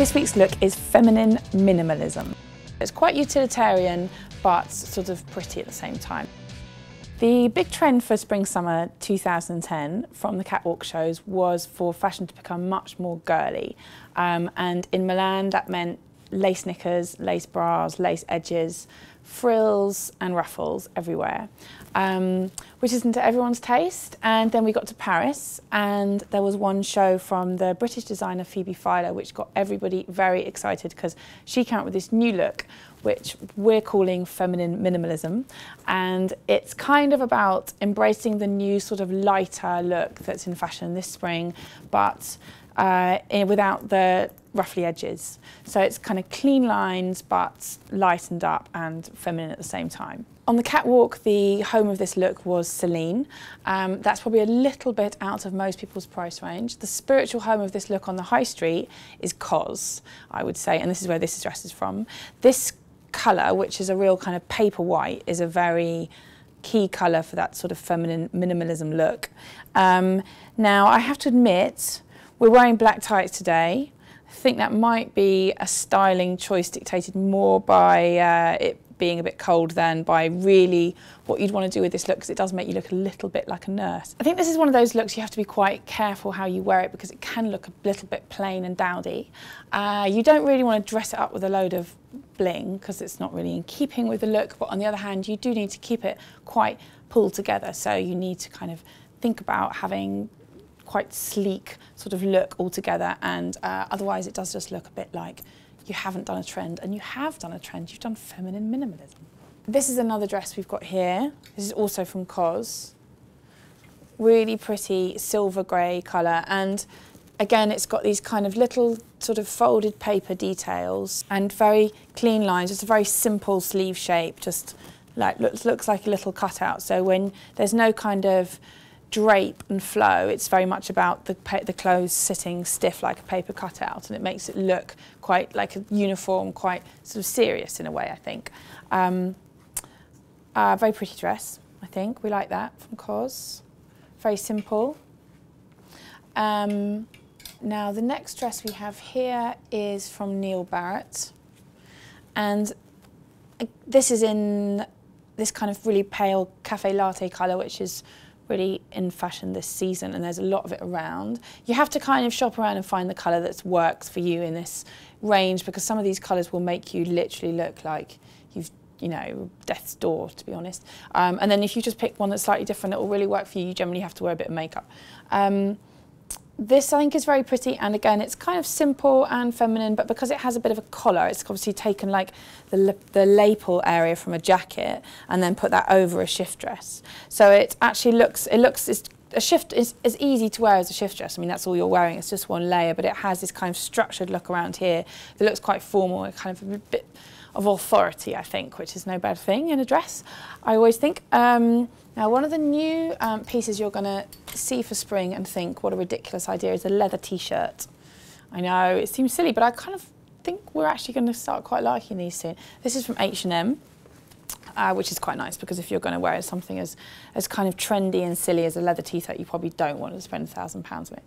This week's look is feminine minimalism. It's quite utilitarian, but sort of pretty at the same time. The big trend for Spring/Summer 2010 from the catwalk shows was for fashion to become much more girly. And in Milan, that meant lace knickers, lace bras, lace edges, frills and ruffles everywhere, which isn't to everyone's taste. And then we got to Paris, and there was one show from the British designer Phoebe Philo which got everybody very excited because she came up with this new look which we're calling feminine minimalism, and it's kind of about embracing the new sort of lighter look that's in fashion this spring, but without the ruffly edges. So it's kind of clean lines but lightened up and feminine at the same time. On the catwalk, the home of this look was Celine. That's probably a little bit out of most people's price range. The spiritual home of this look on the high street is COS, I would say, and this is where this dress is from. This colour, which is a real kind of paper white, is a very key colour for that sort of feminine minimalism look. Now, I have to admit, we're wearing black tights today. I think that might be a styling choice dictated more by it being a bit cold than by really what you'd want to do with this look, because it does make you look a little bit like a nurse. I think this is one of those looks you have to be quite careful how you wear it because it can look a little bit plain and dowdy. You don't really want to dress it up with a load of bling because it's not really in keeping with the look, but on the other hand you do need to keep it quite pulled together, so you need to kind of think about having quite sleek sort of look altogether, and otherwise it does just look a bit like you haven't done a trend, and you have done a trend, you've done feminine minimalism. This is another dress we've got here. This is also from COS. Really pretty silver grey colour, and again it's got these kind of little sort of folded paper details and very clean lines, just a very simple sleeve shape, just like looks like a little cutout. So when there's no kind of drape and flow, it's very much about the clothes sitting stiff like a paper cutout, and it makes it look quite like a uniform, quite sort of serious in a way, I think. Very pretty dress, I think. We like that from COS. Very simple. Now the next dress we have here is from Neil Barrett, and this is in this kind of really pale cafe latte colour, which is really in fashion this season, and there's a lot of it around. You have to kind of shop around and find the colour that works for you in this range, because some of these colours will make you literally look like you've, you know, death's door, to be honest. And then if you just pick one that's slightly different, it will really work for you. You generally have to wear a bit of makeup. This I think is very pretty, and again it's kind of simple and feminine, but because it has a bit of a collar, it's obviously taken like the lapel area from a jacket and then put that over a shift dress. So it actually looks, a shift is as easy to wear as a shift dress. I mean, that's all you're wearing, it's just one layer, but it has this kind of structured look around here that looks quite formal, kind of a bit of authority, I think, which is no bad thing in a dress, I always think. Now, one of the new pieces you're going to see for spring and think, what a ridiculous idea, is a leather t-shirt. I know, it seems silly, but I kind of think we're actually going to start quite liking these soon. This is from H&M, which is quite nice, because if you're going to wear something as kind of trendy and silly as a leather t-shirt, you probably don't want to spend £1,000 on it.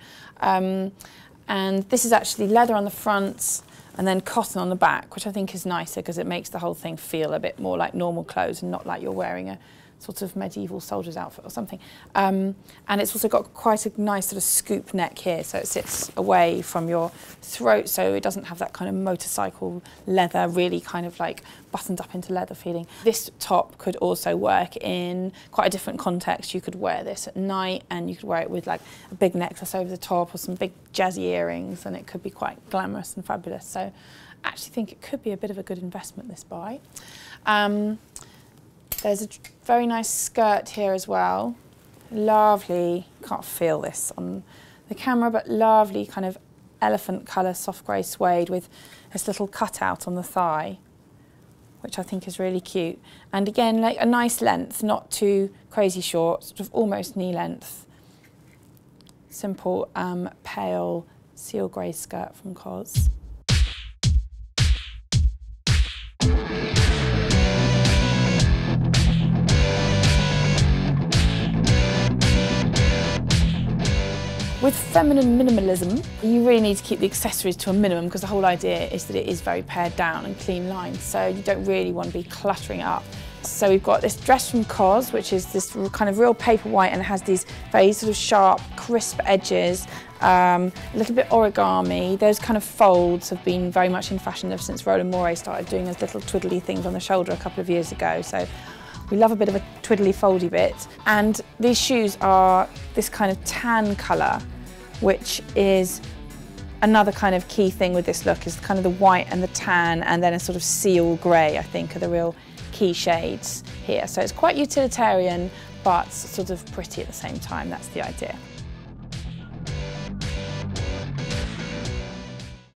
And this is actually leather on the front and then cotton on the back, which I think is nicer because it makes the whole thing feel a bit more like normal clothes and not like you're wearing a sort of medieval soldier's outfit or something. And it's also got quite a nice sort of scoop neck here, so it sits away from your throat, so it doesn't have that kind of motorcycle leather, really kind of like buttoned up into leather feeling. This top could also work in quite a different context. You could wear this at night, and you could wear it with like a big necklace over the top or some big jazzy earrings, and it could be quite glamorous and fabulous. So I actually think it could be a bit of a good investment, this buy. There's a very nice skirt here as well. Lovely, can't feel this on the camera, but lovely kind of elephant colour, soft grey suede with this little cutout on the thigh, which I think is really cute. And again, like a nice length, not too crazy short, sort of almost knee length. Simple, pale seal grey skirt from COS. With feminine minimalism, you really need to keep the accessories to a minimum because the whole idea is that it is very pared down and clean lines, so you don't really want to be cluttering it up. So we've got this dress from COS, which is this kind of real paper white and it has these very sort of sharp, crisp edges, a little bit origami. Those kind of folds have been very much in fashion ever since Roland Moray started doing those little twiddly things on the shoulder a couple of years ago. So we love a bit of a twiddly foldy bit. And these shoes are this kind of tan colour, which is another kind of key thing with this look, is kind of the white and the tan and then a sort of seal grey, I think, are the real key shades here. So it's quite utilitarian but sort of pretty at the same time. That's the idea.